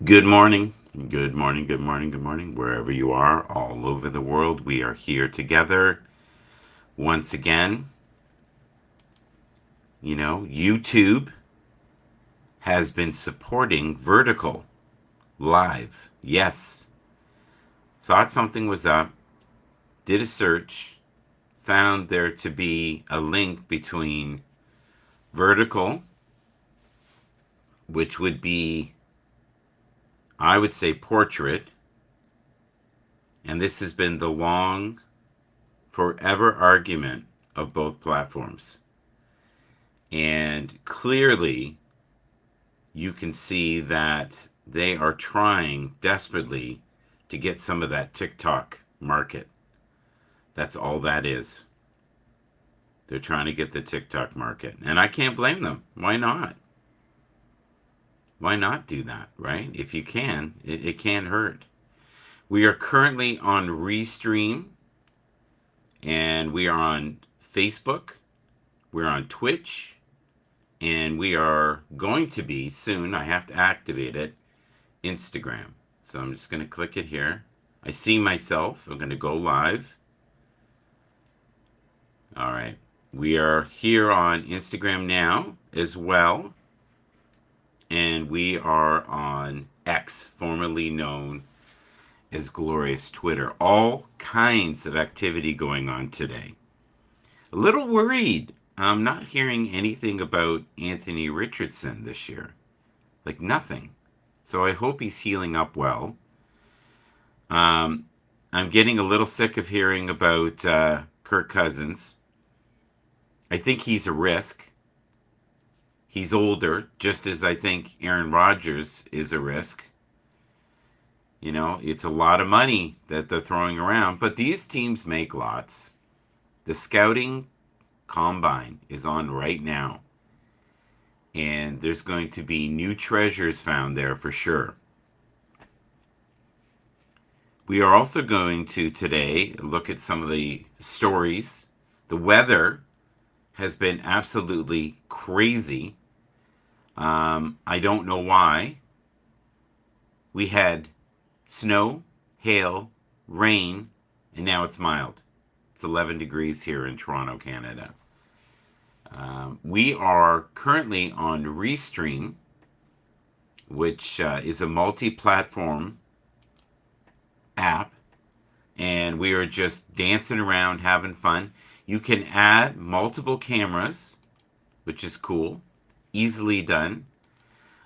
Good morning, good morning, good morning, good morning, wherever you are, all over the world. We are here together once again. YouTube has been supporting Vertical Live. Yes, thought something was up, did a search, found there to be a link between Vertical, which would be, I would say, portrait, and this has been the long, forever argument of both platforms. And clearly, you can see that they are trying desperately to get some of that TikTok market. That's all that is. They're trying to get the TikTok market. And I can't blame them. Why not? Why not do that, right? If you can, it can't hurt. We are currently on Restream, and we are on Facebook, we're on Twitch, and we are going to be soon, I have to activate it, Instagram. So I'm just going to click it here. I see myself. I'm going to go live. All right. We are here on Instagram now as well. And we are on X, formerly known as Glorious Twitter. All kinds of activity going on today. A little worried. I'm not hearing anything about Anthony Richardson this year. Like nothing. So I hope he's healing up well. I'm getting a little sick of hearing about Kirk Cousins. I think he's a risk. He's older, just as I think Aaron Rodgers is a risk. It's a lot of money that they're throwing around, but these teams make lots. The scouting combine is on right now, and there's going to be new treasures found there for sure. We are also going to today look at some of the stories. The weather has been absolutely crazy. I don't know why. We had snow, hail, rain, and now it's mild. It's 11 degrees here in Toronto, Canada. We are currently on Restream, which is a multi-platform app, and we are just dancing around, having fun. You can add multiple cameras, which is cool, easily done.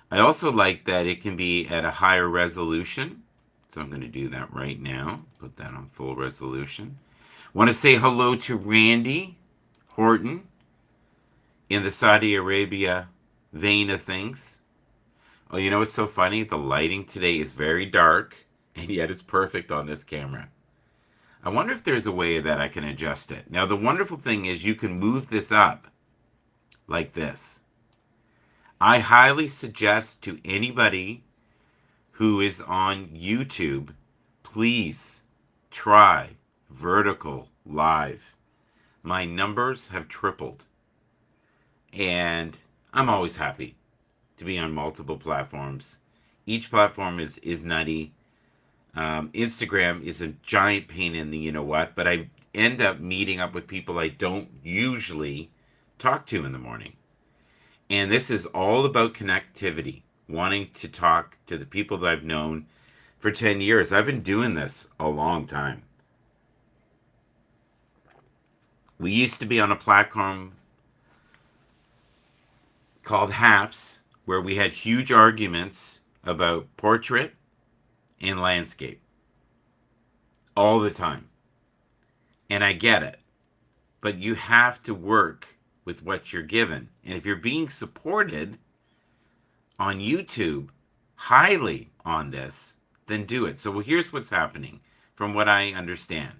I also like that it can be at a higher resolution, so I'm going to do that right now. Put that on full resolution. Want to say hello to Randy Horton in the Saudi Arabia vein of things. Oh, you know what's so funny? The lighting today is very dark, and yet it's perfect on this camera. I wonder if there's a way that I can adjust it. Now, the wonderful thing is you can move this up like this. I highly suggest to anybody who is on YouTube, please try Vertical Live. My numbers have tripled, and I'm always happy to be on multiple platforms. Each platform is nutty. Instagram is a giant pain in the you know what, but I end up meeting up with people I don't usually talk to in the morning. And this is all about connectivity, wanting to talk to the people that I've known for 10 years. I've been doing this a long time. We used to be on a platform called Haps, where we had huge arguments about portrait and landscape all the time. And I get it. But you have to work with what you're given. And if you're being supported on YouTube highly on this, then do it. So here's what's happening from what I understand.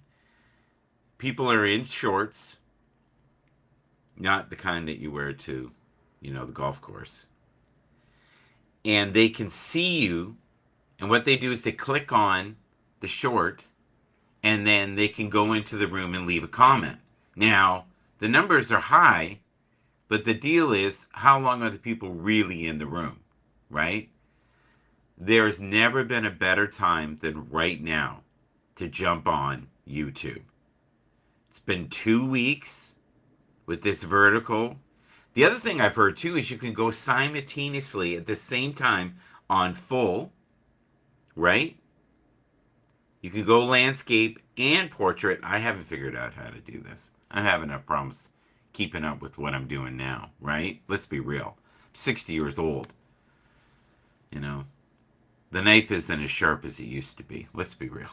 People are in shorts, not the kind that you wear to, the golf course. And they can see you, and what they do is they click on the short, and then they can go into the room and leave a comment. Now, the numbers are high, but the deal is, how long are the people really in the room, right? There's never been a better time than right now to jump on YouTube. It's been 2 weeks with this vertical. The other thing I've heard too is you can go simultaneously at the same time on full, right? You can go landscape and portrait. I haven't figured out how to do this. I have enough problems keeping up with what I'm doing now, right? Let's be real. I'm 60 years old. You know, the knife isn't as sharp as it used to be. Let's be real.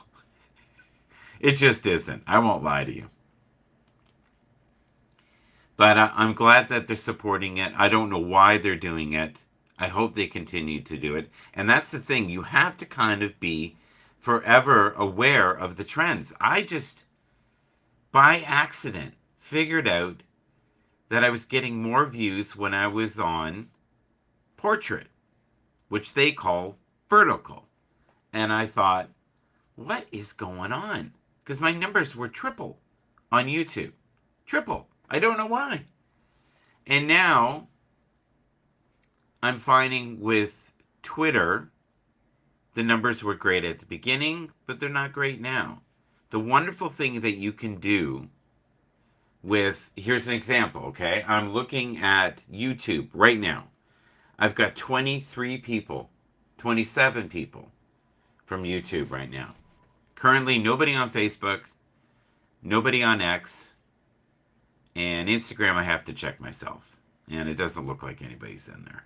It just isn't. I won't lie to you. But I'm glad that they're supporting it. I don't know why they're doing it. I hope they continue to do it. And that's the thing. You have to kind of be forever aware of the trends. I just, by accident, figured out that I was getting more views when I was on portrait, which they call vertical. And I thought, what is going on? Because my numbers were triple on YouTube. Triple. I don't know why. And now I'm finding with Twitter, the numbers were great at the beginning, but they're not great now. The wonderful thing that you can do with, here's an example, okay? I'm looking at YouTube right now. I've got 23 people, 27 people from YouTube right now. Currently, nobody on Facebook, nobody on X, and Instagram I have to check myself. And it doesn't look like anybody's in there.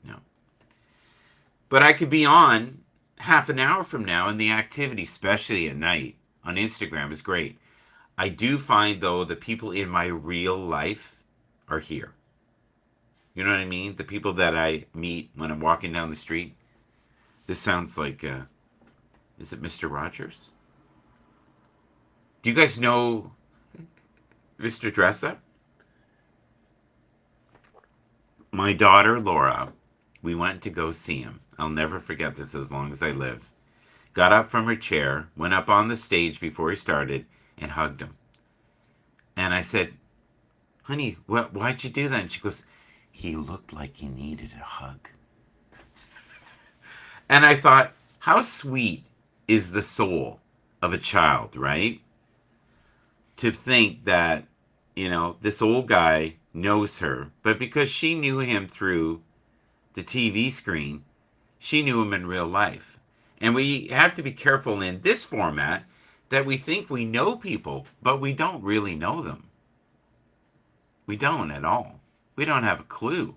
No. But I could be on half an hour from now, and the activity, especially at night, on Instagram is great. I do find, though, the people in my real life are here. You know what I mean? The people that I meet when I'm walking down the street. This sounds like, is it Mr. Rogers? Do you guys know Mr. Dressup? My daughter, Laura, we went to go see him. I'll never forget this as long as I live. Got up from her chair, went up on the stage before he started, and hugged him. And I said, honey, why'd you do that? And she goes, he looked like he needed a hug. And I thought, how sweet is the soul of a child, right? To think that, this old guy knows her, but because she knew him through the TV screen, she knew him in real life. And we have to be careful in this format that we think we know people, but we don't really know them. We don't at all. We don't have a clue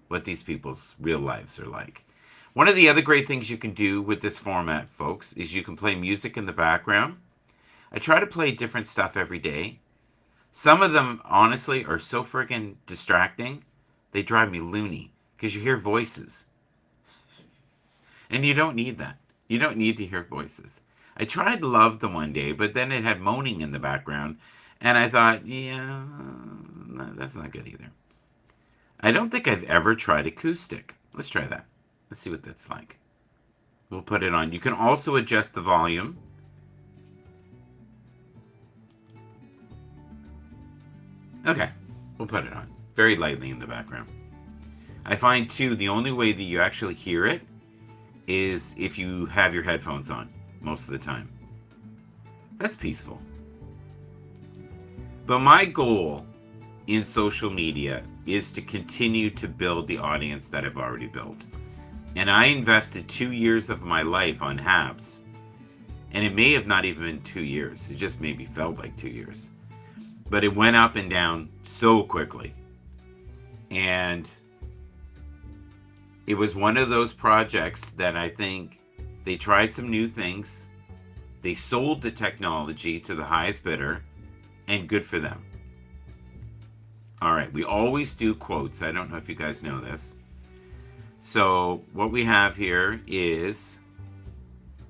what these people's real lives are like. One of the other great things you can do with this format, folks, is you can play music in the background. I try to play different stuff every day. Some of them, honestly, are so friggin' distracting, they drive me loony because you hear voices. And you don't need that. You don't need to hear voices. I tried Love the one day, but then it had moaning in the background, and I thought, yeah, no, that's not good either. I don't think I've ever tried acoustic. Let's try that. Let's see what that's like. We'll put it on. You can also adjust the volume. Okay, we'll put it on. Very lightly in the background. I find, too, the only way that you actually hear it is if you have your headphones on most of the time. That's peaceful. But my goal in social media is to continue to build the audience that I've already built. And I invested 2 years of my life on Habs. And it may have not even been 2 years. It just maybe felt like 2 years. But it went up and down so quickly. And it was one of those projects that I think they tried some new things. They sold the technology to the highest bidder, and good for them. All right, we always do quotes. I don't know if you guys know this. So what we have here is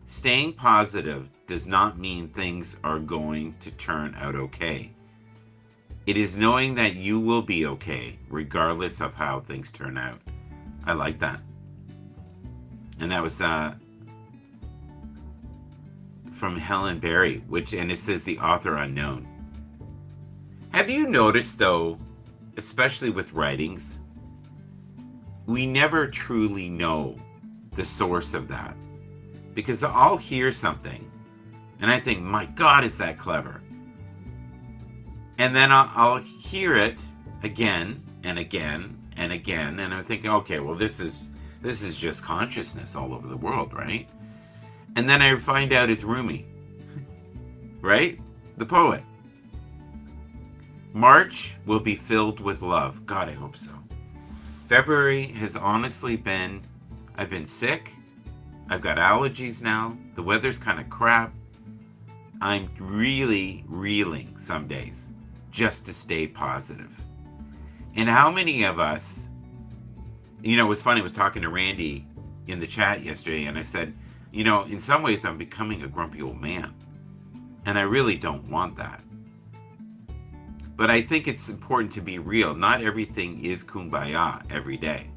staying positive does not mean things are going to turn out okay. It is knowing that you will be okay regardless of how things turn out. I like that. And that was from Helen Berry, and it says the author unknown. Have you noticed, though, especially with writings, we never truly know the source of that. Because I'll hear something and I think, my God, is that clever? And then I'll hear it again and again and again, and I'm thinking, okay, well, this is just consciousness all over the world, right? And then I find out it's Rumi, right? The poet. March will be filled with love. God, I hope so. February has honestly been, I've been sick. I've got allergies now. The weather's kind of crap. I'm really reeling some days just to stay positive. And how many of us, it was funny, I was talking to Randy in the chat yesterday, and I said, in some ways I'm becoming a grumpy old man. And I really don't want that. But I think it's important to be real. Not everything is kumbaya every day.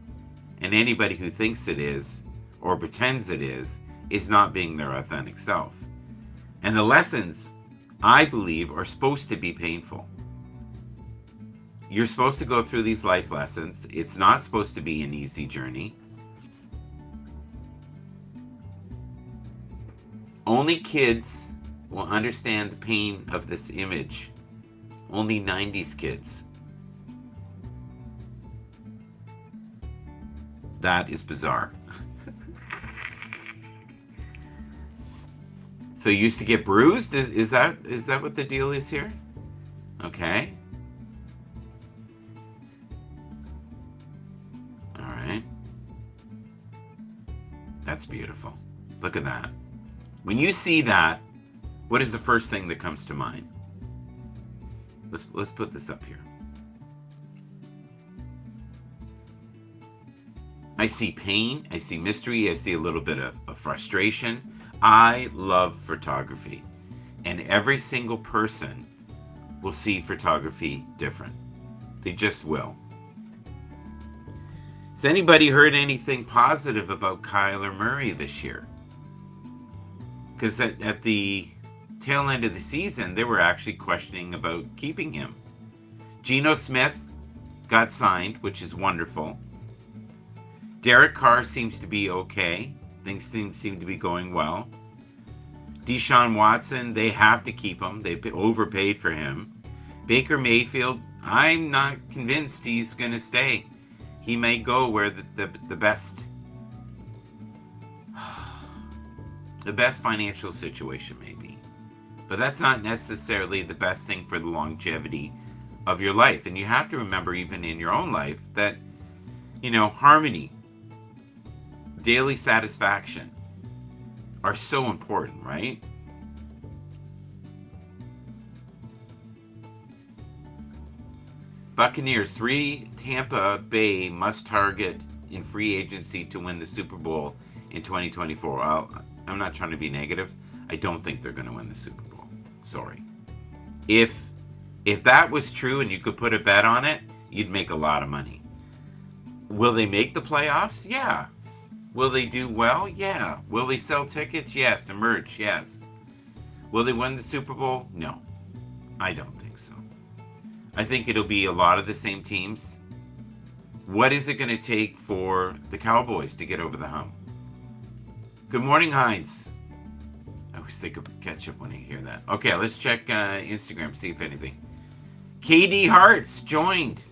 And anybody who thinks it is, or pretends it is not being their authentic self. And the lessons, I believe, are supposed to be painful. You're supposed to go through these life lessons. It's not supposed to be an easy journey. Only kids will understand the pain of this image. Only 90s kids. That is bizarre. So you used to get bruised? Is that what the deal is here? Okay. All right. That's beautiful. Look at that. When you see that, what is the first thing that comes to mind? Let's put this up here. I see pain, I see mystery, I see a little bit of frustration. I love photography, and every single person will see photography different. They just will. Has anybody heard anything positive about Kyler Murray this year? Because at the tail end of the season, they were actually questioning about keeping him. Geno Smith got signed, which is wonderful. Derek Carr seems to be okay. Things seem to be going well. Deshaun Watson, they have to keep him. They overpaid for him. Baker Mayfield, I'm not convinced he's going to stay. He may go where the best financial situation may be. But that's not necessarily the best thing for the longevity of your life. And you have to remember, even in your own life, that, harmony, daily satisfaction are so important, right? Buccaneers, 3 Tampa Bay must target in free agency to win the Super Bowl in 2024. I'm not trying to be negative. I don't think they're going to win the Super Bowl. Sorry. If that was true and you could put a bet on it, you'd make a lot of money. Will they make the playoffs? Yeah. Will they do well? Yeah. Will they sell tickets? Yes. Emerge? Yes. Will they win the Super Bowl? No. I don't think so. I think it'll be a lot of the same teams. What is it going to take for the Cowboys to get over the hump? Good morning, Heinz. I always think of ketchup when I hear that. Okay, let's check Instagram, see if anything. KD Hearts joined.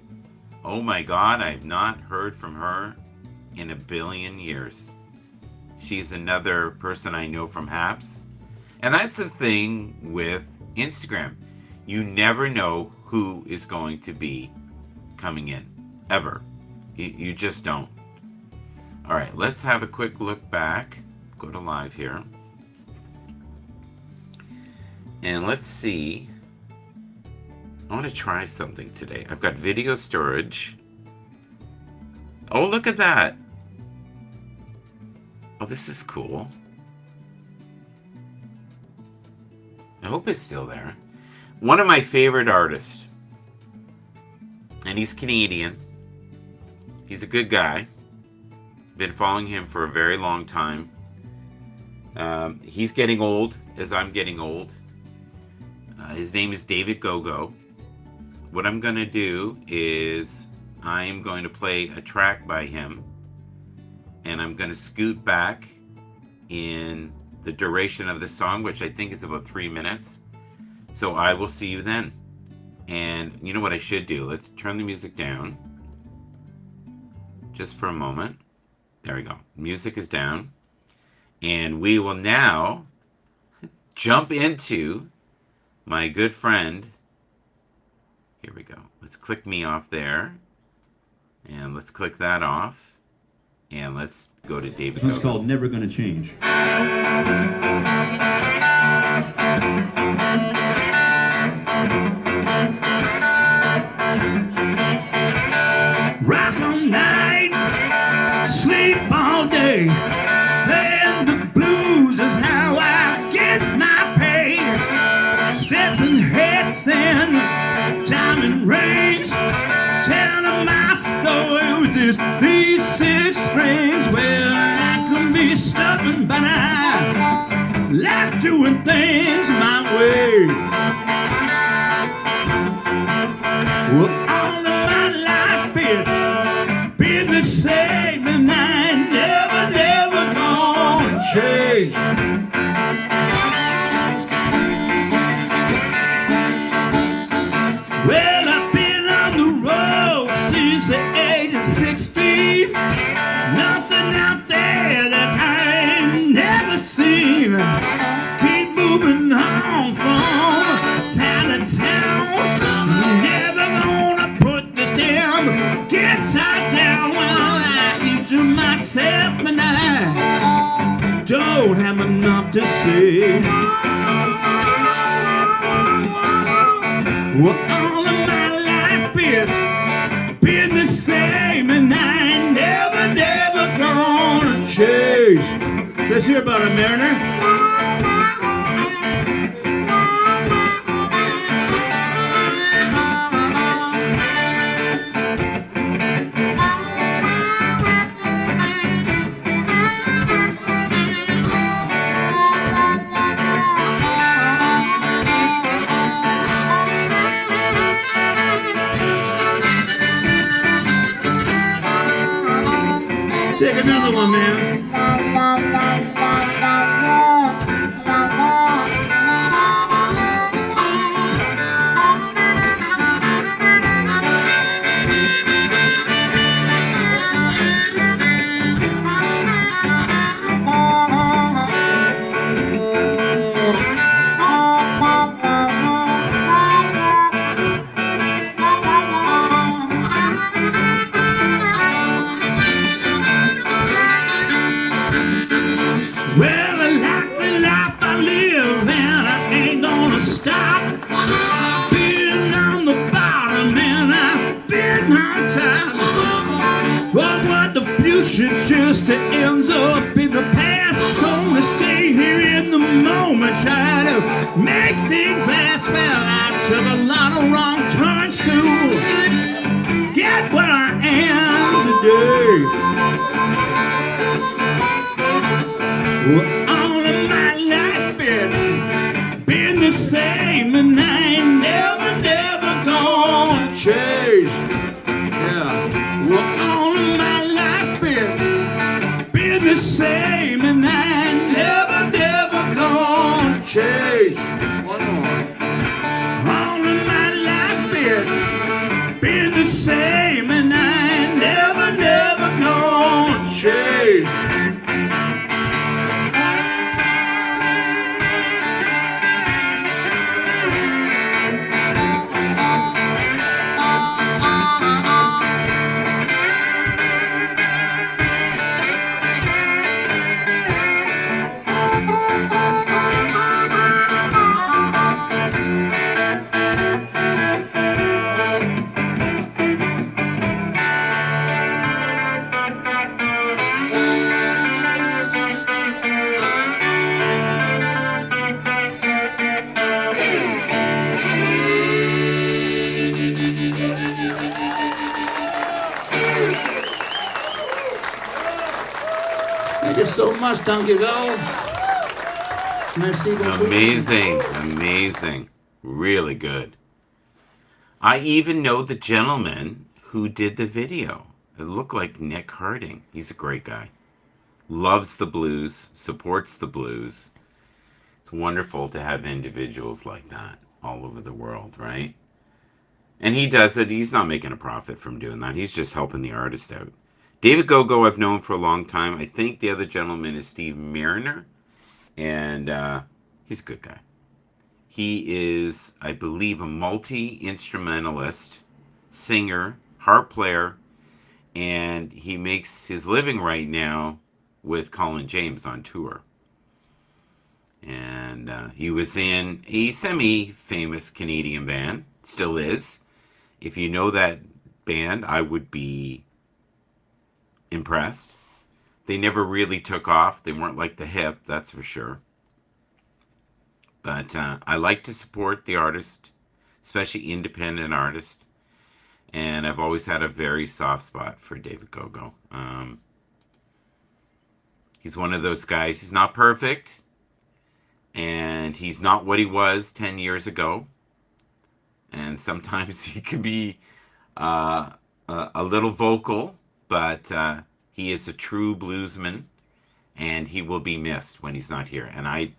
Oh my God, I've not heard from her in a billion years. She's another person I know from Haps. And that's the thing with Instagram. You never know who is going to be coming in, ever. You just don't. All right, let's have a quick look back. Go to live here. And let's see. I want to try something today. I've got video storage. Oh, look at that. Oh, this is cool. I hope it's still there. One of my favorite artists. And he's Canadian. He's a good guy. Been following him for a very long time. He's getting old as I'm getting old. His name is David Gogo. What I'm going to do is I'm going to play a track by him. and I'm going to scoot back in the duration of the song, which I think is about 3 minutes. So I will see you then. And you know what I should do? Let's turn the music down just for a moment. There we go. Music is down. And we will now jump into my good friend. Here we go. Let's click me off there. And let's click that off. And let's go to David Gogo. It's called Never Gonna Change. Rock all night, sleep all day, and the blues is how I get my pay. Stetson hats and diamond rings, telling my story with these 6 strings. Well, I can be stubborn, but I like doing things my way. Well, all of my life it's been the same, and I ain't never gonna change. Well, I've been on the road since the age of 16. Nothing out there that I ain't never seen. Keep moving on from town to town. Never gonna put this damn guitar down. Well, I keep to myself and I don't have enough to say. Well, all of my life it's been the same, and I ain't never gonna change. Let's hear about it, Mariner. Take another one, man. Well, I like the life I live, and I ain't gonna stop. Been on the bottom, and I've been on top. But what the future just ends up in the past. Gonna stay here in the moment, try to make things last. Well, I took a lot of wrong turns to get where I am today. Well, all of my life it's been the same, and I ain't never gonna change. Yeah. Well, all of my life it's been the same, and I ain't never gonna change. One more. All of my life it's been the same, and I ain't never gonna change. Thank you so much, thank you, go. Merci beaucoup. Amazing, amazing. Really good. I even know the gentleman who did the video. It looked like Nick Harding. He's a great guy. loves the blues, supports the blues. It's wonderful to have individuals like that all over the world, right? And he does it. He's not making a profit from doing that. He's just helping the artist out. David Gogo, I've known for a long time. I think the other gentleman is Steve Mariner, and he's a good guy. He is, I believe, a multi-instrumentalist, singer, harp player, and he makes his living right now with Colin James on tour. And he was in a semi-famous Canadian band, still is. If you know that band, I would be impressed. They never really took off. They weren't like the Hip, that's for sure. But I like to support the artist, especially independent artists. And I've always had a very soft spot for David Gogo. He's one of those guys. He's not perfect. And he's not what he was 10 years ago. And sometimes he can be a little vocal, but he is a true bluesman, and he will be missed when he's not here. And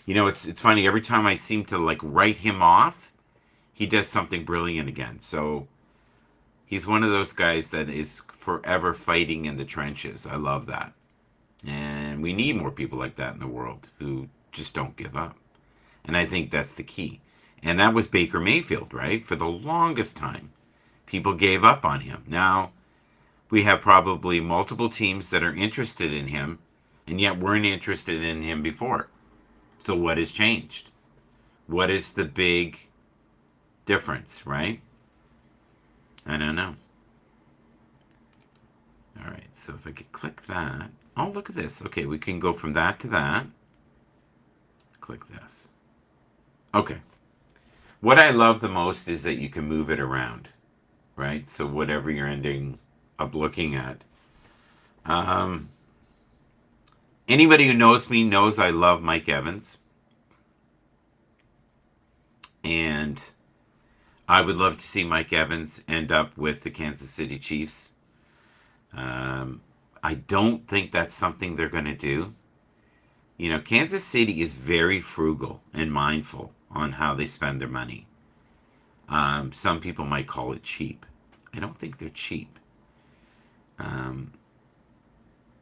it's funny, every time I seem to like write him off, he does something brilliant again. So he's one of those guys that is forever fighting in the trenches. I love that. And we need more people like that in the world who just don't give up. And I think that's the key. And that was Baker Mayfield, right? For the longest time, people gave up on him. Now, we have probably multiple teams that are interested in him, and yet weren't interested in him before. So what has changed? What is the big difference, right? I don't know. All right, so if I could click that. Oh, look at this. Okay, we can go from that to that. Click this. Okay. What I love the most is that you can move it around, right? So whatever you're ending up looking at. Anybody who knows me knows I love Mike Evans. And I would love to see Mike Evans end up with the Kansas City Chiefs. I don't think that's something they're going to do. You know, Kansas City is very frugal and mindful on how they spend their money. Some people might call it cheap. I don't think they're cheap.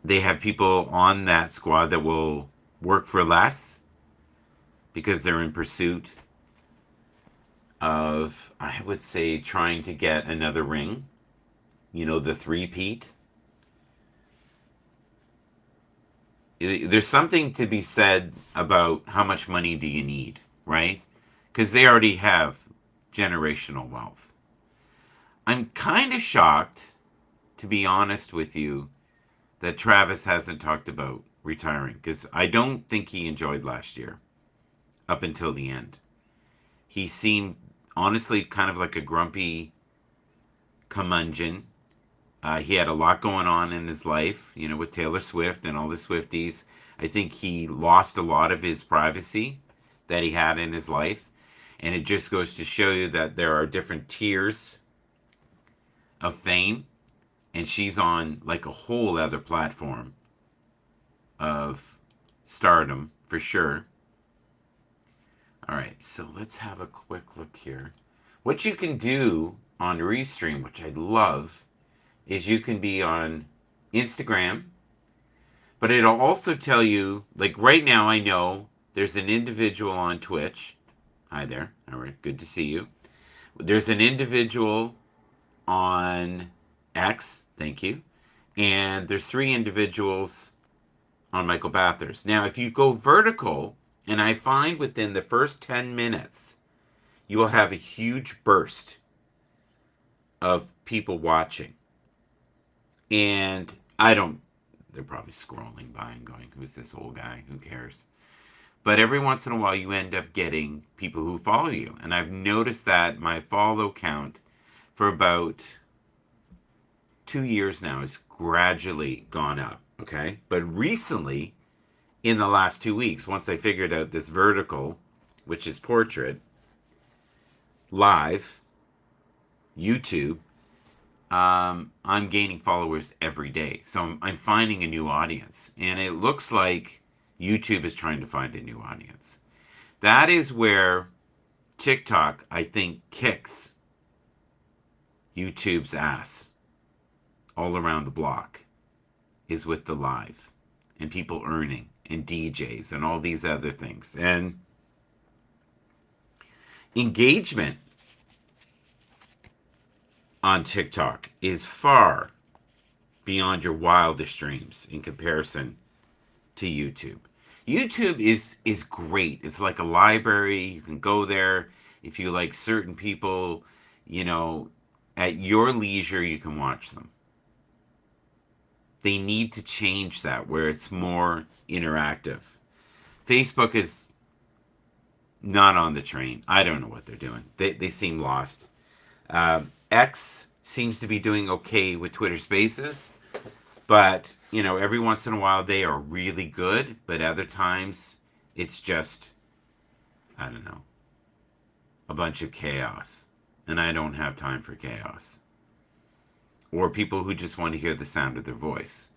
They have people on that squad that will work for less because they're in pursuit of, I would say, trying to get another ring. You know, the three-peat. There's something to be said about how much money do you need, right? Because they already have generational wealth. I'm kind of shocked, to be honest with you, that Travis hasn't talked about retiring, because I don't think he enjoyed last year up until the end. He seemed, honestly, kind of like a grumpy curmudgeon. He had a lot going on in his life, you know, with Taylor Swift and all the Swifties. I think he lost a lot of his privacy that he had in his life. And it just goes to show you that there are different tiers of fame. And she's on like a whole other platform of stardom, for sure. All right, so let's have a quick look here. What you can do on Restream, which I love, is you can be on Instagram, but it'll also tell you, like right now I know there's an individual on Twitch. Hi there. All right, good to see you. There's an individual on X, thank you. And there's 3 individuals on Michael Bathurst. Now, if you go vertical, and I find within the first 10 minutes, you will have a huge burst of people watching. And they're probably scrolling by and going, who's this old guy? Who cares? But every once in a while, you end up getting people who follow you. And I've noticed that my follow count for about 2 years now has gradually gone up, okay? But recently, in the last 2 weeks, once I figured out this vertical, which is portrait, live, YouTube, I'm gaining followers every day. So I'm finding a new audience. And it looks like YouTube is trying to find a new audience. That is where TikTok, I think, kicks YouTube's ass all around the block, is with the live and people earning and DJs and all these other things. And engagement on TikTok is far beyond your wildest dreams in comparison to YouTube. YouTube is great. It's like a library. You can go there if you like certain people, you know, at your leisure you can watch them. They need to change that where it's more interactive. Facebook is not on the train. I don't know what they're doing. They seem lost. X seems to be doing okay with Twitter Spaces, but you know, every once in a while they are really good, but other times it's just, I don't know, a bunch of chaos, and I don't have time for chaos. Or people who just want to hear the sound of their voice.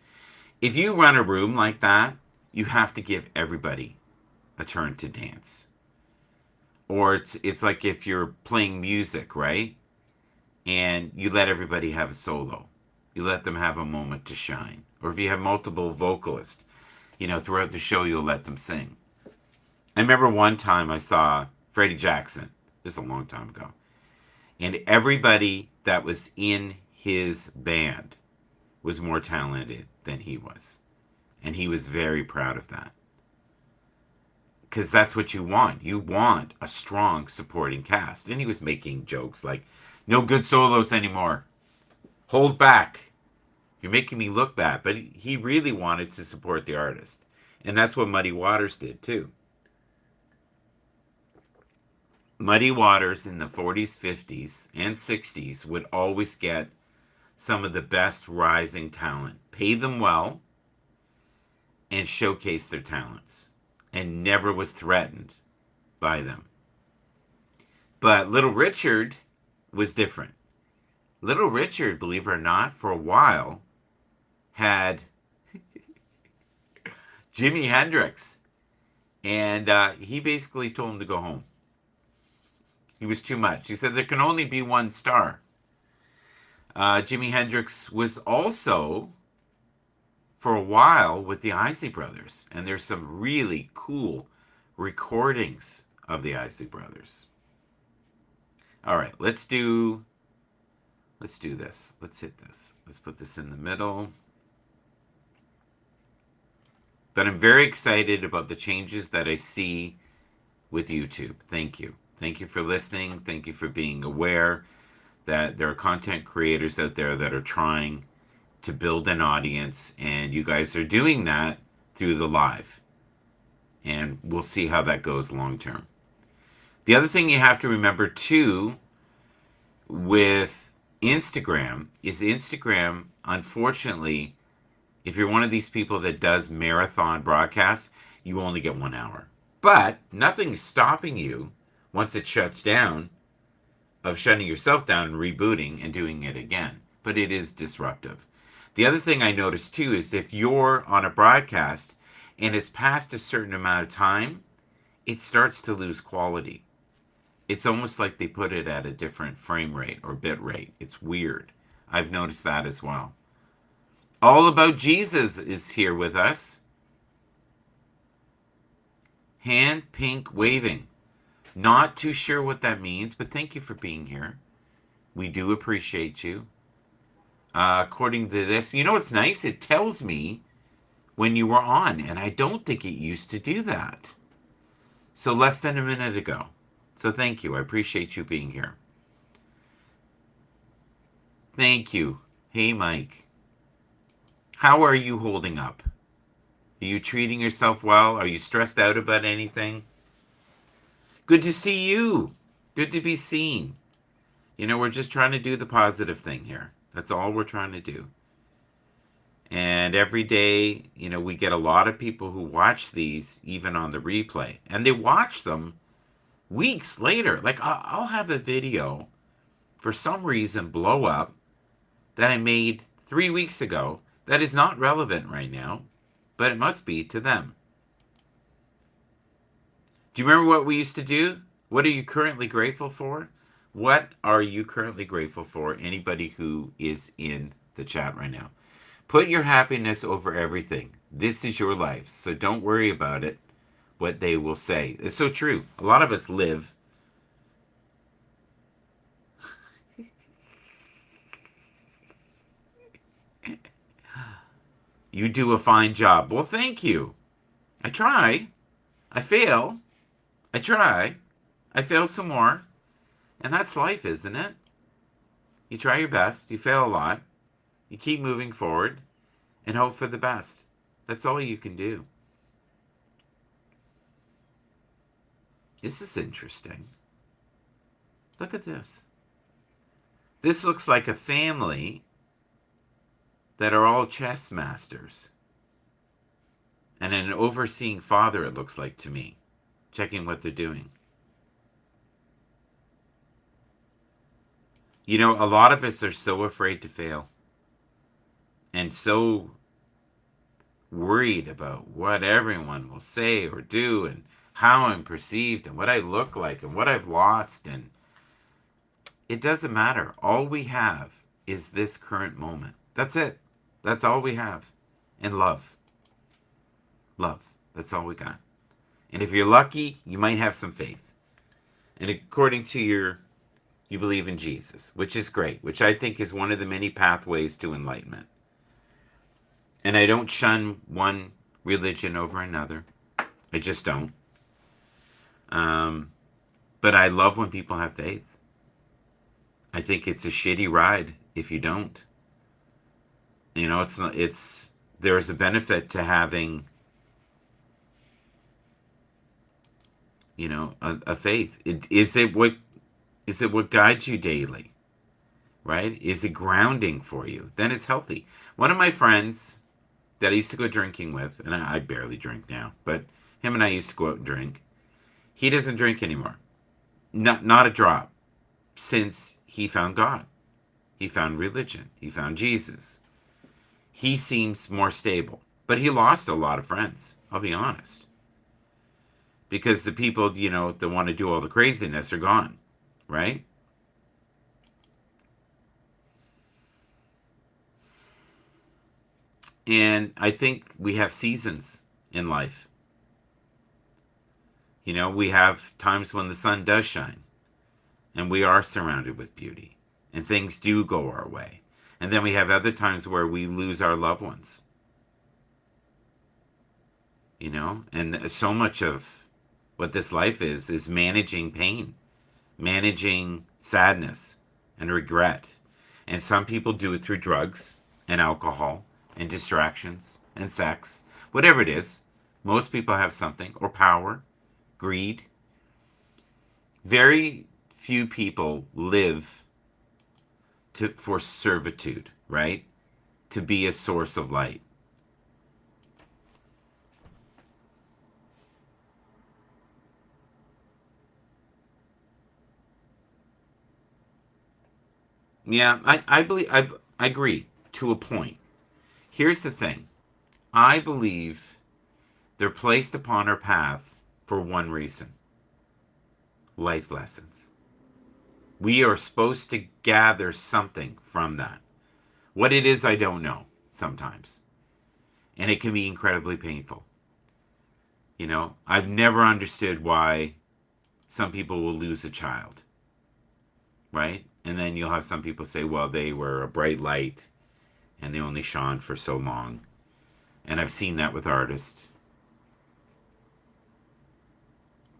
If you run a room like that, you have to give everybody a turn to dance. Or it's like if you're playing music, right? And you let everybody have a solo. You let them have a moment to shine. Or if you have multiple vocalists, you know, throughout the show, you'll let them sing. I remember one time I saw Freddie Jackson. This is a long time ago. And everybody that was in his band was more talented than he was. And he was very proud of that. Because that's what you want. You want a strong supporting cast. And he was making jokes like, no good solos anymore. Hold back. You're making me look bad. But he really wanted to support the artist. And that's what Muddy Waters did too. Muddy Waters in the 40s, 50s, and 60s would always get some of the best rising talent, pay them well, and showcase their talents, and never was threatened by them. But Little Richard was different. Little Richard, believe it or not, for a while had Jimi Hendrix, and he basically told him to go home. He was too much. He said there can only be one star. Jimi Hendrix was also, for a while, with the Isley Brothers. And there's some really cool recordings of the Isley Brothers. All right, let's do this. Let's hit this. Let's put this in the middle. But I'm very excited about the changes that I see with YouTube. Thank you. Thank you for listening. Thank you for being aware that there are content creators out there that are trying to build an audience, and you guys are doing that through the live. And we'll see how that goes long term. The other thing you have to remember too with Instagram is Instagram, unfortunately, if you're one of these people that does marathon broadcast, you only get 1 hour. But nothing's stopping you once it shuts down of shutting yourself down and rebooting and doing it again. But it is disruptive. The other thing I noticed too is if you're on a broadcast and it's past a certain amount of time, it starts to lose quality. It's almost like they put it at a different frame rate or bit rate. It's weird. I've noticed that as well. All About Jesus is here with us. Hand pink waving. Not too sure what that means, but thank you for being here. We do appreciate you. According to this, you know what's nice? It tells me when you were on, and I don't think it used to do that. So less than a minute ago. So thank you. I appreciate you being here. Thank you. Hey, Mike. How are you holding up? Are you treating yourself well? Are you stressed out about anything? Good to see you. Good to be seen. You know, we're just trying to do the positive thing here. That's all we're trying to do. And every day, you know, we get a lot of people who watch these even on the replay. And they watch them weeks later. Like, I'll have a video for some reason blow up that I made 3 weeks ago that is not relevant right now, but it must be to them. Do you remember what we used to do? What are you currently grateful for? What are you currently grateful for? Anybody who is in the chat right now. Put your happiness over everything. This is your life, so don't worry about it, what they will say. It's so true. A lot of us live. You do a fine job. Well, thank you. I try. I fail. I try. I fail some more. And that's life, isn't it? You try your best. You fail a lot. You keep moving forward and hope for the best. That's all you can do. This is interesting. Look at this. This looks like a family that are all chess masters. And an overseeing father, it looks like to me, checking what they're doing. You know, a lot of us are so afraid to fail and so worried about what everyone will say or do and how I'm perceived and what I look like and what I've lost. And it doesn't matter. All we have is this current moment. That's it. That's all we have. And love. Love. That's all we got. And if you're lucky, you might have some faith. And according to you believe in Jesus, which is great, which I think is one of the many pathways to enlightenment. And I don't shun one religion over another. I just don't. But I love when people have faith. I think it's a shitty ride if you don't. You know, there's a benefit to having, you know, a faith. Is it what guides you daily? Right? Is it grounding for you? Then it's healthy. One of my friends that I used to go drinking with, and I barely drink now, but him and I used to go out and drink. He doesn't drink anymore. Not a drop. Since he found God. He found religion. He found Jesus. He seems more stable. But he lost a lot of friends, I'll be honest. Because the people, you know, that want to do all the craziness are gone. Right? And I think we have seasons in life. You know, we have times when the sun does shine. And we are surrounded with beauty. And things do go our way. And then we have other times where we lose our loved ones. You know? And so much of what this life is managing pain. Managing sadness and regret. And some people do it through drugs and alcohol and distractions and sex. Whatever it is. Most people have something. Or power. Greed. Very few people live for servitude, right? To be a source of light. Yeah, I believe I agree to a point. Here's the thing. I believe they're placed upon our path for one reason. Life lessons. We are supposed to gather something from that. What it is, I don't know sometimes. And it can be incredibly painful. You know, I've never understood why some people will lose a child. Right? And then you'll have some people say, well, they were a bright light and they only shone for so long. And I've seen that with artists.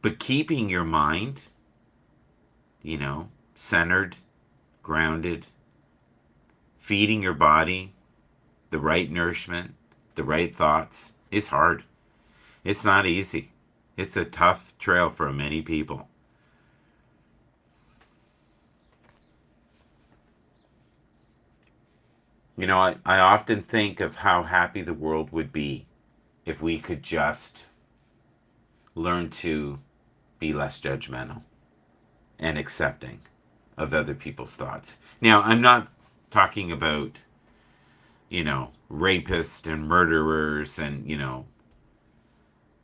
But keeping your mind, you know, centered, grounded, feeding your body the right nourishment, the right thoughts is hard. It's not easy. It's a tough trail for many people. You know, I often think of how happy the world would be if we could just learn to be less judgmental and accepting of other people's thoughts. Now, I'm not talking about, rapists and murderers and,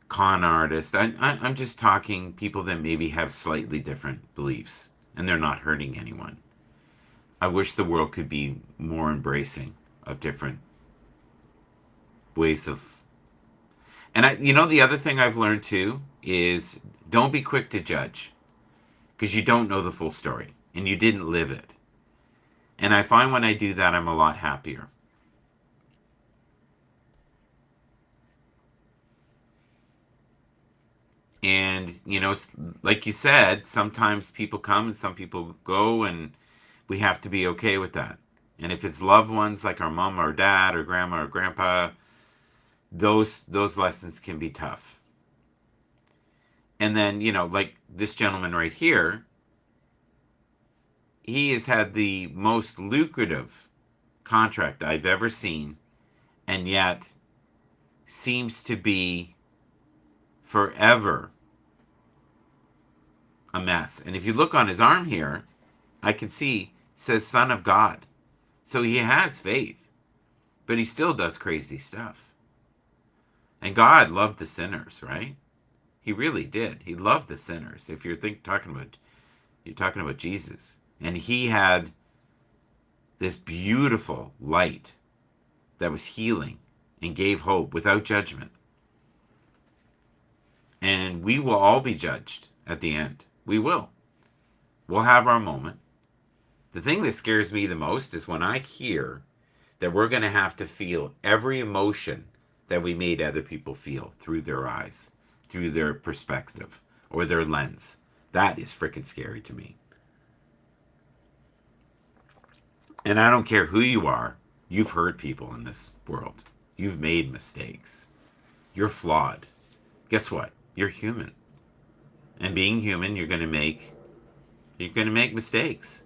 con artists. I'm just talking people that maybe have slightly different beliefs and they're not hurting anyone. I wish the world could be more embracing of different ways of. And the other thing I've learned too is don't be quick to judge because you don't know the full story and you didn't live it. And I find when I do that, I'm a lot happier. And, like you said, sometimes people come and some people go, and we have to be okay with that. And if it's loved ones like our mom or dad or grandma or grandpa, those lessons can be tough. And then, like this gentleman right here, he has had the most lucrative contract I've ever seen, and yet seems to be forever a mess. And if you look on his arm here, I can see says Son of God. So he has faith, but he still does crazy stuff. And God loved the sinners, right? He really did. He loved the sinners. If you're talking about Jesus. And he had this beautiful light that was healing and gave hope without judgment. And we will all be judged at the end. We will. We'll have our moment. The thing that scares me the most is when I hear that we're going to have to feel every emotion that we made other people feel through their eyes, through their perspective, or their lens. That is freaking scary to me. And I don't care who you are, you've hurt people in this world. You've made mistakes. You're flawed. Guess what? You're human. And being human, you're going to make mistakes.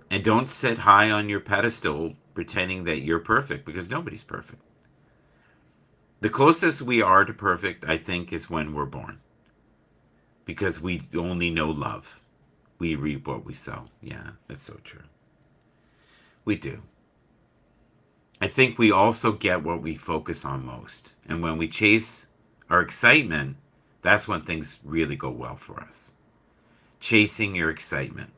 And don't sit high on your pedestal pretending that you're perfect, because nobody's perfect. The closest we are to perfect, I think, is when we're born. Because we only know love. We reap what we sow. Yeah, that's so true. We do. I think we also get what we focus on most. And when we chase our excitement, that's when things really go well for us. Chasing your excitement.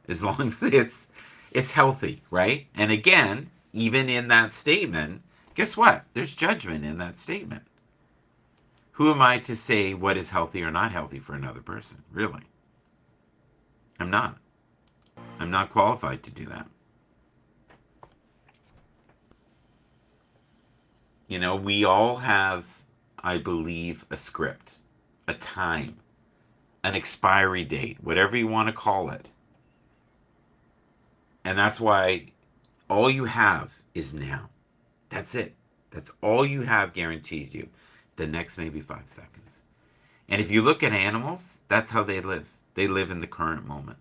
As long as it's healthy, right? And again, even in that statement, guess what? There's judgment in that statement. Who am I to say what is healthy or not healthy for another person? Really? I'm not. I'm not qualified to do that. We all have, I believe, a script, a time, an expiry date, whatever you want to call it. And that's why all you have is now. That's it. That's all you have guaranteed you. The next maybe 5 seconds. And if you look at animals, that's how they live. They live in the current moment.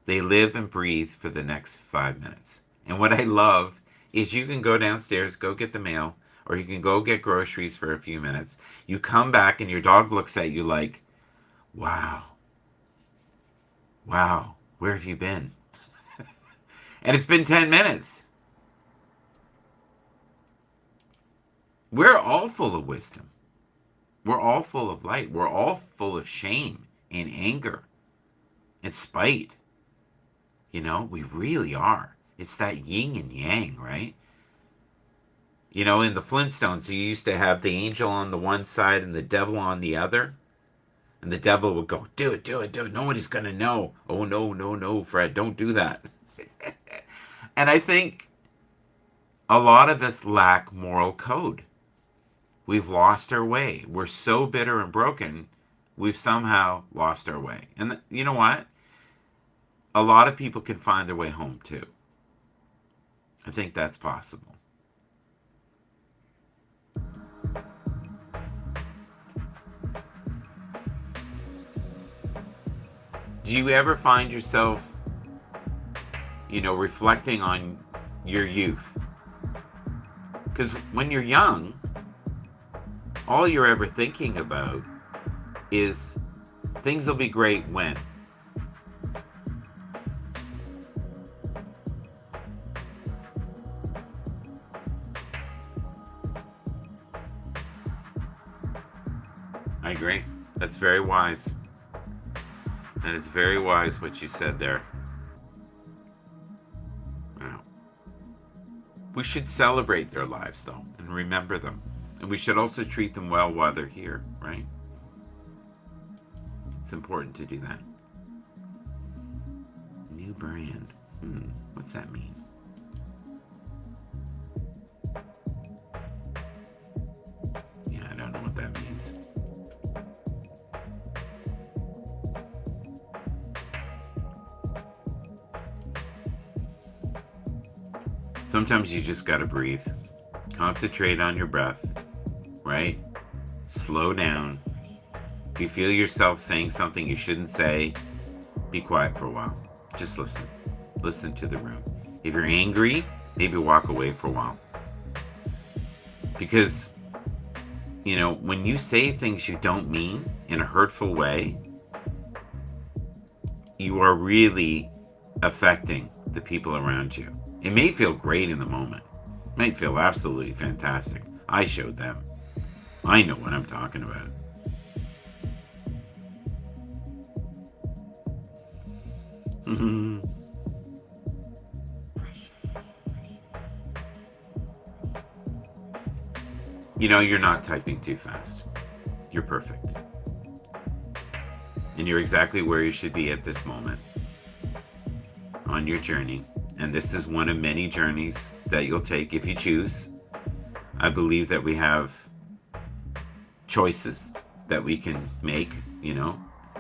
They live and breathe for the next 5 minutes. And what I love is you can go downstairs, go get the mail, or you can go get groceries for a few minutes. You come back and your dog looks at you like, wow, where have you been? And it's been 10 minutes. We're all full of wisdom. We're all full of light. We're all full of shame and anger and spite. We really are. It's that yin and yang, right? In the Flintstones, you used to have the angel on the one side and the devil on the other. And the devil would go, do it. Nobody's going to know. Oh, no, Fred, don't do that. And I think a lot of us lack moral code. We've lost our way. We're so bitter and broken, we've somehow lost our way. And you know what? A lot of people can find their way home too. I think that's possible. Do you ever find yourself, reflecting on your youth? Because when you're young, all you're ever thinking about is things will be great when. I agree. That's very wise. And it's very wise what you said there. Wow. We should celebrate their lives, though, and remember them. And we should also treat them well while they're here, right? It's important to do that. New brand. What's that mean? Yeah, I don't know what that means. Sometimes you just gotta breathe. Concentrate on your breath, right? Slow down. If you feel yourself saying something you shouldn't say, be quiet for a while. Just listen. Listen to the room. If you're angry, maybe walk away for a while. Because, you know, when you say things you don't mean in a hurtful way, you are really affecting the people around you. It may feel great in the moment. It might feel absolutely fantastic. I showed them. I know what I'm talking about. You know, you're not typing too fast. You're perfect. And you're exactly where you should be at this moment on your journey. And this is one of many journeys that you'll take if you choose. I believe that we have choices that we can make, you know,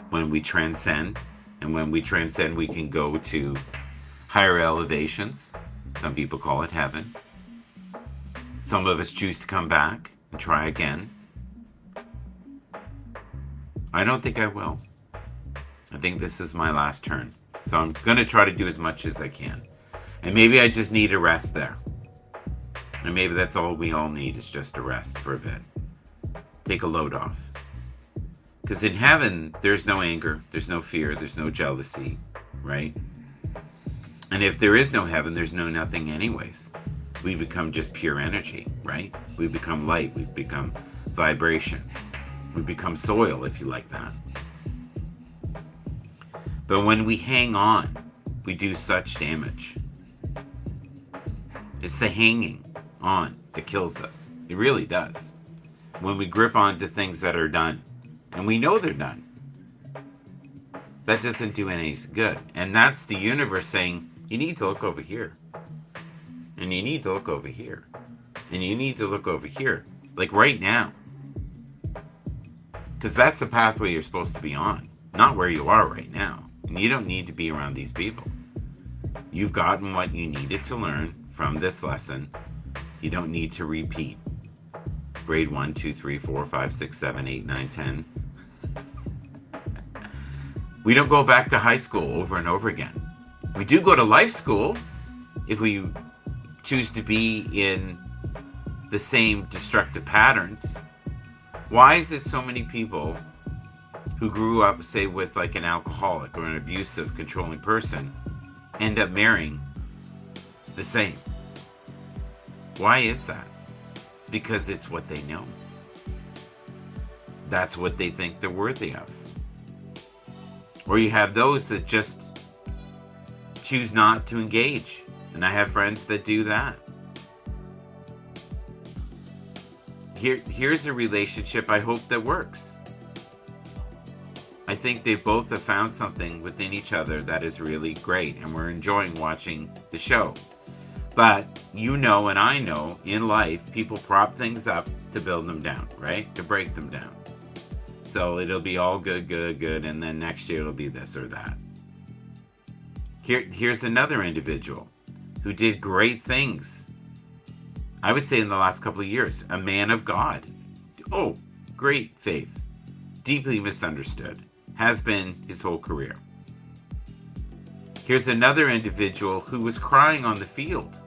when we transcend. And when we transcend, we can go to higher elevations. Some people call it heaven. Some of us choose to come back and try again. I don't think I will. I think this is my last turn. So I'm going to try to do as much as I can. And maybe I just need a rest there. And maybe that's all we all need, is just a rest for a bit. Take a load off. Because in heaven, there's no anger, there's no fear, there's no jealousy, right? And if there is no heaven, there's no nothing anyways. We become just pure energy, right? We become light, we become vibration. We become soil, if you like that. But when we hang on, we do such damage. It's the hanging on that kills us. It really does. When we grip onto things that are done, and we know they're done, that doesn't do any good. And that's the universe saying, you need to look over here. And you need to look over here. And you need to look over here. Like right now. Because that's the pathway you're supposed to be on. Not where you are right now. And you don't need to be around these people. You've gotten what you needed to learn from this lesson. You don't need to repeat. Grade 1, 2, 3, 4, 5, 6, 7, 8, 9, 10. We don't go back to high school over and over again. We do go to life school if we choose to be in the same destructive patterns. Why is it so many people who grew up, say, with like an alcoholic or an abusive, controlling person end up marrying the same? Why is that? Because it's what they know. That's what they think they're worthy of. Or you have those that just choose not to engage. And I have friends that do that. Here's a relationship I hope that works. I think they both have found something within each other that is really great, and we're enjoying watching the show. But you know, and I know, in life, people prop things up to build them down, right? To break them down. So it'll be all good, and then next year it'll be this or that. Here's another individual who did great things. I would say in the last couple of years, a man of God. Oh, great faith. Deeply misunderstood. Has been his whole career. Here's another individual who was crying on the field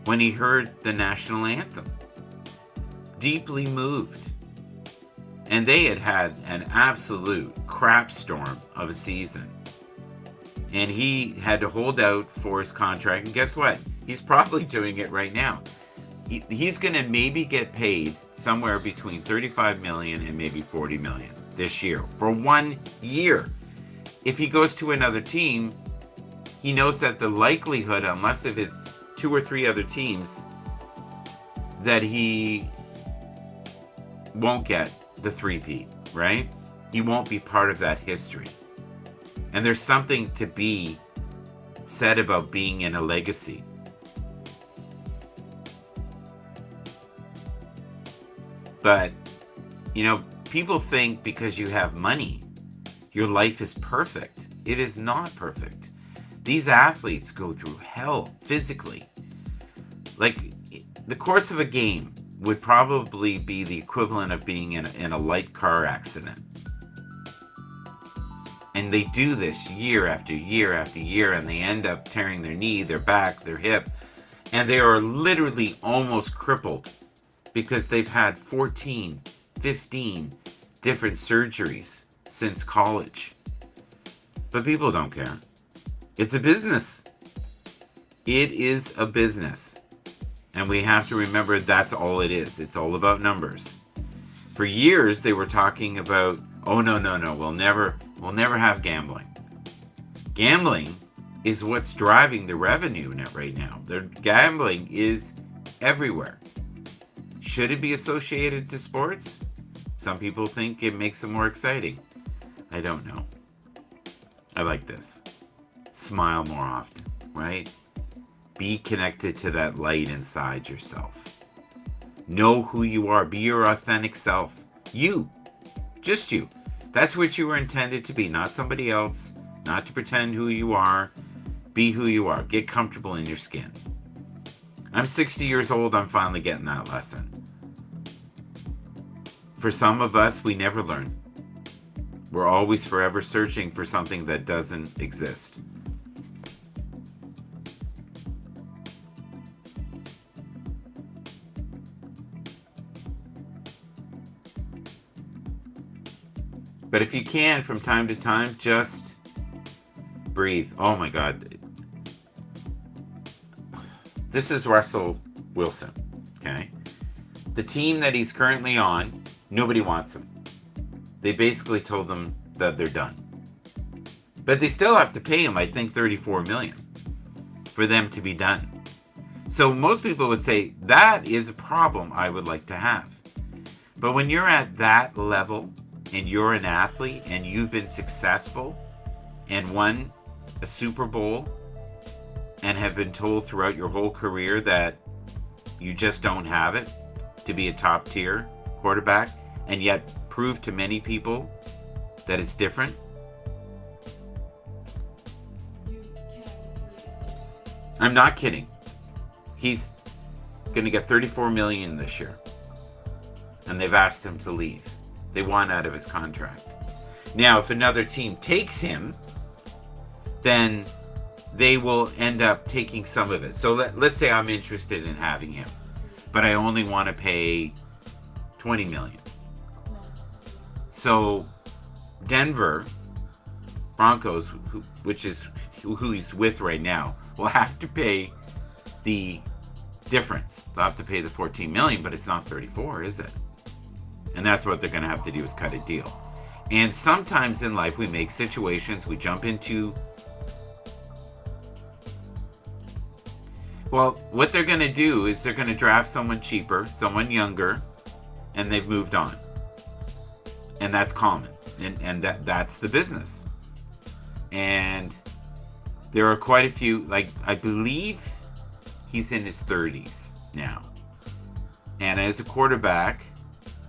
when he heard the national anthem. Deeply moved. And they had had an absolute crap storm of a season. And he had to hold out for his contract. And guess what? He's probably doing it right now. He's going to maybe get paid somewhere between 35 million and maybe 40 million this year for 1 year. If he goes to another team, he knows that the likelihood, unless if it's 2 or 3 other teams, that he won't get the three-peat, right? He won't be part of that history. And there's something to be said about being in a legacy. But, people think because you have money, your life is perfect. It is not perfect. These athletes go through hell physically. Like, the course of a game would probably be the equivalent of being in a light car accident. And they do this year after year after year, and they end up tearing their knee, their back, their hip, and they are literally almost crippled because they've had 14, 15 different surgeries since college. But people don't care. It's a business. It is a business. And we have to remember that's all it is. It's all about numbers. For years, they were talking about, oh, no, we'll never have gambling. Gambling is what's driving the revenue right now. The gambling is everywhere. Should it be associated to sports? Some people think it makes it more exciting. I don't know. I like this. Smile more often, right? Be connected to that light inside yourself. Know who you are. Be your authentic self. You. Just you. That's what you were intended to be, not somebody else. Not to pretend who you are. Be who you are. Get comfortable in your skin. I'm 60 years old. I'm finally getting that lesson. For some of us, we never learn. We're always forever searching for something that doesn't exist. But if you can, from time to time, just breathe. Oh my God. This is Russell Wilson, okay? The team that he's currently on, nobody wants him. They basically told him that they're done. But they still have to pay him, I think, $34 million for them to be done. So most people would say, that is a problem I would like to have. But when you're at that level, and you're an athlete, and you've been successful, and won a Super Bowl, and have been told throughout your whole career that you just don't have it to be a top tier quarterback, and yet prove to many people that it's different. I'm not kidding. He's going to get $34 million this year, and they've asked him to leave. They want out of his contract. Now, if another team takes him, then they will end up taking some of it. So let's say I'm interested in having him, but I only want to pay $20 million. So Denver Broncos, which is who he's with right now, will have to pay the difference. They'll have to pay the $14 million, but it's not 34, is it? And that's what they're going to have to do, is cut a deal. And sometimes in life we make situations, we jump into, well, what they're going to do is they're going to draft someone cheaper, someone younger, and they've moved on. And that's common. And that's the business. And there are quite a few, like, I believe he's in his 30s now. And as a quarterback,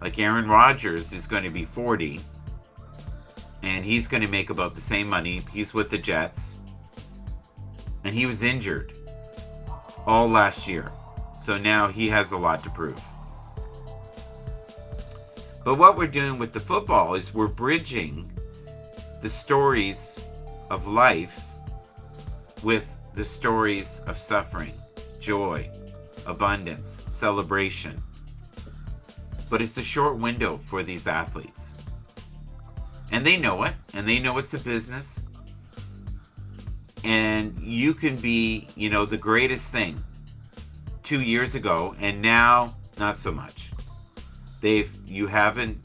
like Aaron Rodgers is going to be 40, and he's going to make about the same money. He's with the Jets, and he was injured all last year. So now he has a lot to prove. But what we're doing with the football is we're bridging the stories of life with the stories of suffering, joy, abundance, celebration. But it's a short window for these athletes. And they know it, and they know it's a business. And you can be, the greatest thing 2 years ago, and now not so much. You haven't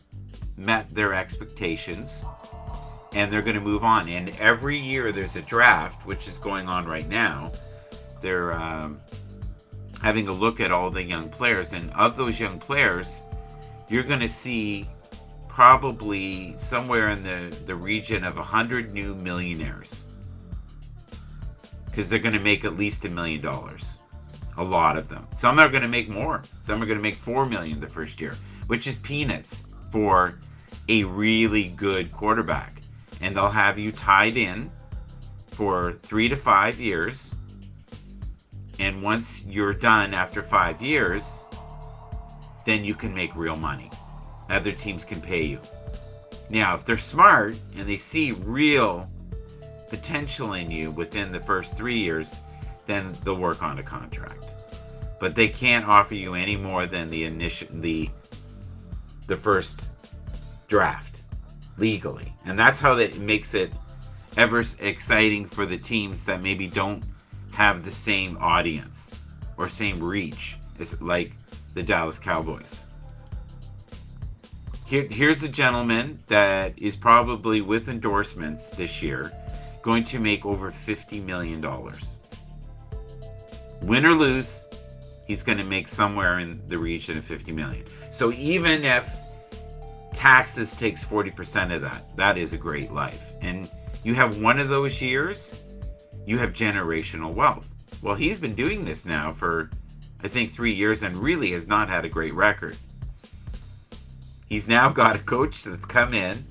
met their expectations, and they're going to move on. And every year there's a draft, which is going on right now. They're having a look at all the young players, and of those young players, you're going to see probably somewhere in the region of 100 new millionaires, because they're going to make at least $1 million. A lot of them. Some are going to make more. Some are going to make $4 million the first year, which is peanuts for a really good quarterback. And they'll have you tied in for 3 to 5 years. And once you're done after 5 years, then you can make real money. Other teams can pay you. Now, if they're smart and they see real potential in you within the first 3 years, then they'll work on a contract. But they can't offer you any more than the first draft legally. And that's how that makes it ever exciting for the teams that maybe don't have the same audience or same reach as like the Dallas Cowboys. Here's a gentleman that is probably, with endorsements this year, going to make over $50 million. Win or lose, he's going to make somewhere in the region of $50 million. So even if taxes takes 40% of that, that is a great life. And you have one of those years, you have generational wealth. Well, he's been doing this now for, I think, 3 years and really has not had a great record. He's now got a coach that's come in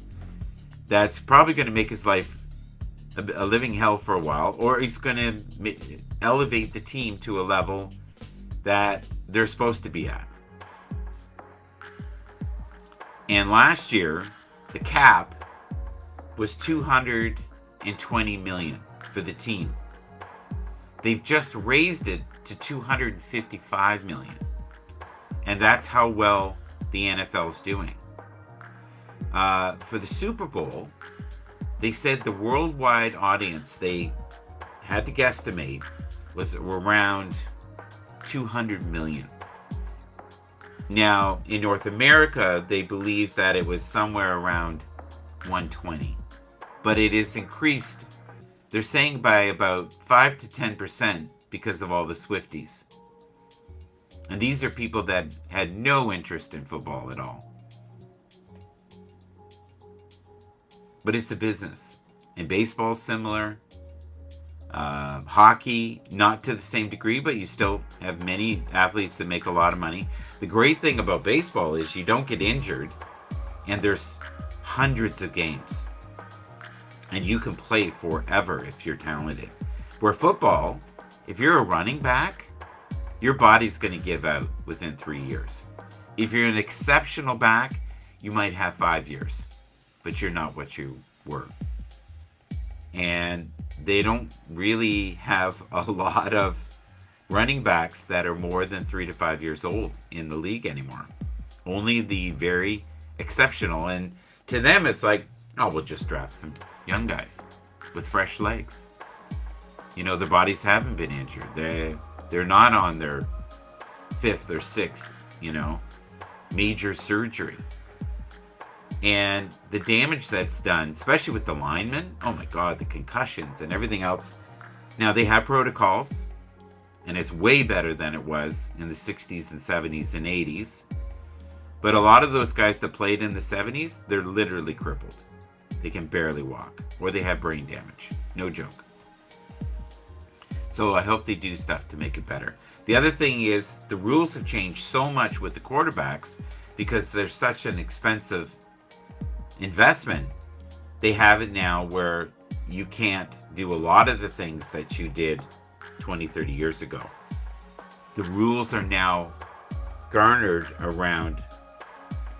that's probably going to make his life a living hell for a while, or he's going to elevate the team to a level that they're supposed to be at. And last year, the cap was $220 million for the team. They've just raised it to $255 million. And that's how well the NFL's doing. For the Super Bowl, they said the worldwide audience they had to guesstimate was around 200 million. Now, in North America, they believe that it was somewhere around 120. But it is increased, they're saying, by about 5 to 10% because of all the Swifties. And these are people that had no interest in football at all. But it's a business. And baseball's similar. Hockey, not to the same degree, but you still have many athletes that make a lot of money. The great thing about baseball is you don't get injured, and there's hundreds of games. And you can play forever if you're talented. Where football, if you're a running back, your body's going to give out within 3 years. If you're an exceptional back, you might have 5 years. But you're not what you were. And they don't really have a lot of running backs that are more than 3 to 5 years old in the league anymore. Only the very exceptional. And to them, it's like, oh, we'll just draft some young guys with fresh legs. You know, their bodies haven't been injured. They're not on their 5th or 6th, major surgery. And the damage that's done, especially with the linemen, oh my God, the concussions and everything else. Now, they have protocols, and it's way better than it was in the 60s and 70s and 80s. But a lot of those guys that played in the 70s, they're literally crippled. They can barely walk, or they have brain damage. No joke. So I hope they do stuff to make it better. The other thing is the rules have changed so much with the quarterbacks because there's such an expensive investment. They have it now where you can't do a lot of the things that you did 20, 30 years ago. The rules are now garnered around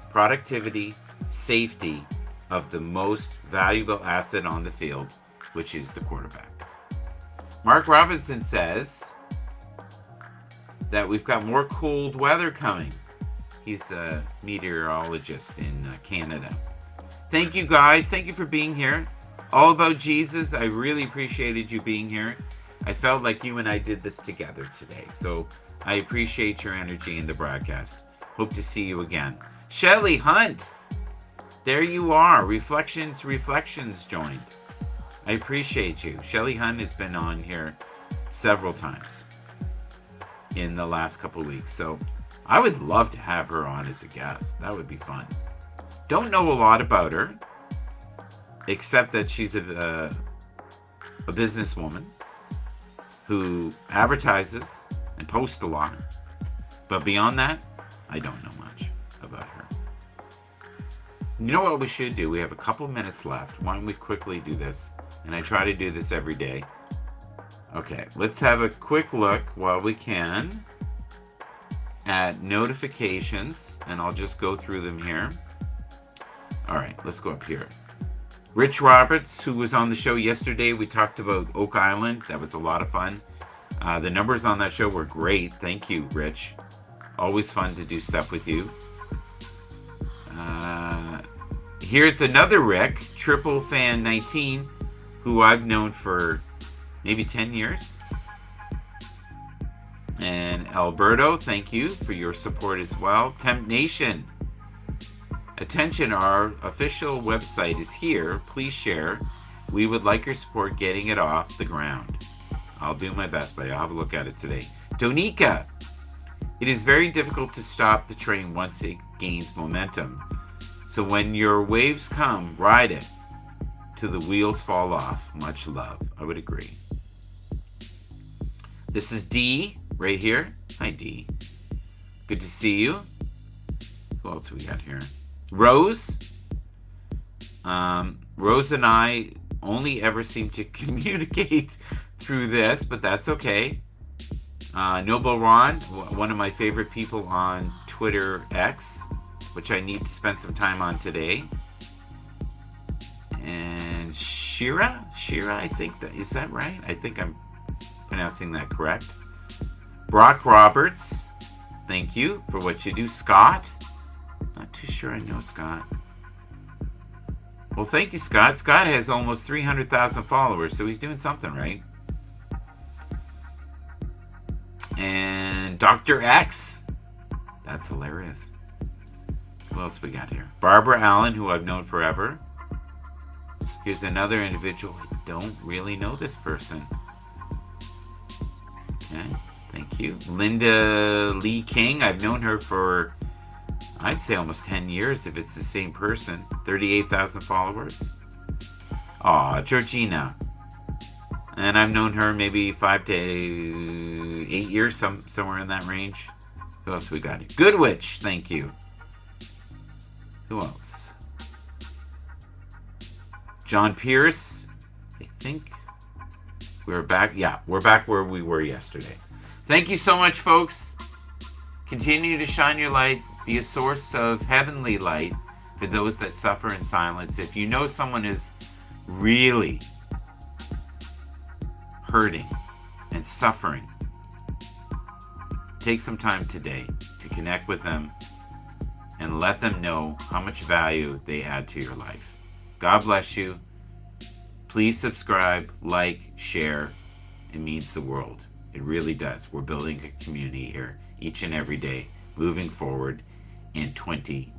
productivity, safety of the most valuable asset on the field, which is the quarterback. Mark Robinson says that we've got more cold weather coming. He's a meteorologist in Canada. Thank you, guys. Thank you for being here. All About Jesus. I really appreciated you being here. I felt like you and I did this together today. So I appreciate your energy in the broadcast. Hope to see you again. Shelly Hunt, there you are. Reflections joined. I appreciate you. Shelly Hunt has been on here several times in the last couple of weeks, so I would love to have her on as a guest. That would be fun. Don't know a lot about her, except that she's a businesswoman who advertises and posts a lot. But beyond that, I don't know much about her. You know what we should do? We have a couple minutes left. Why don't we quickly do this? And I try to do this every day. Okay, let's have a quick look while we can at notifications, and I'll just go through them here. All right, let's go up here. Rich Roberts, who was on the show yesterday, we talked about Oak Island. That was a lot of fun. The numbers on that show were great. Thank you, Rich. Always fun to do stuff with you. Here's another Rick, Triple Fan 19, who I've known for maybe 10 years. And Alberto, thank you for your support as well. Temp Nation, attention, our official website is here. Please share. We would like your support getting it off the ground. I'll do my best, but I'll have a look at it today. Donika, it is very difficult to stop the train once it gains momentum. So when your waves come, ride it till the wheels fall off. Much love. I would agree. This is D right here. Hi, D. Good to see you. Who else have we got here? Rose. Rose and I only ever seem to communicate through this, but that's okay. Noble Ron, one of my favorite people on Twitter X, which I need to spend some time on today. And Shira, I think is that right? I think I'm pronouncing that correct. Brock Roberts, thank you for what you do. Scott, not too sure I know Scott. Well, thank you, Scott. Scott has almost 300,000 followers, so he's doing something right. And Dr. X, that's hilarious. Who else we got here? Barbara Allen, who I've known forever. Here's another individual. I don't really know this person. Okay, thank you. Linda Lee King, I've known her for, I'd say almost 10 years if it's the same person. 38,000 followers. Aw, Georgina. And I've known her maybe 5 to 8 years, somewhere in that range. Who else we got here? Goodwitch, thank you. Who else? John Pierce. I think we're back. Yeah, we're back where we were yesterday. Thank you so much, folks. Continue to shine your light. Be a source of heavenly light for those that suffer in silence. If you know someone is really hurting and suffering, take some time today to connect with them and let them know how much value they add to your life. God bless you. Please subscribe, like, share. It means the world. It really does. We're building a community here each and every day, moving forward in 2020.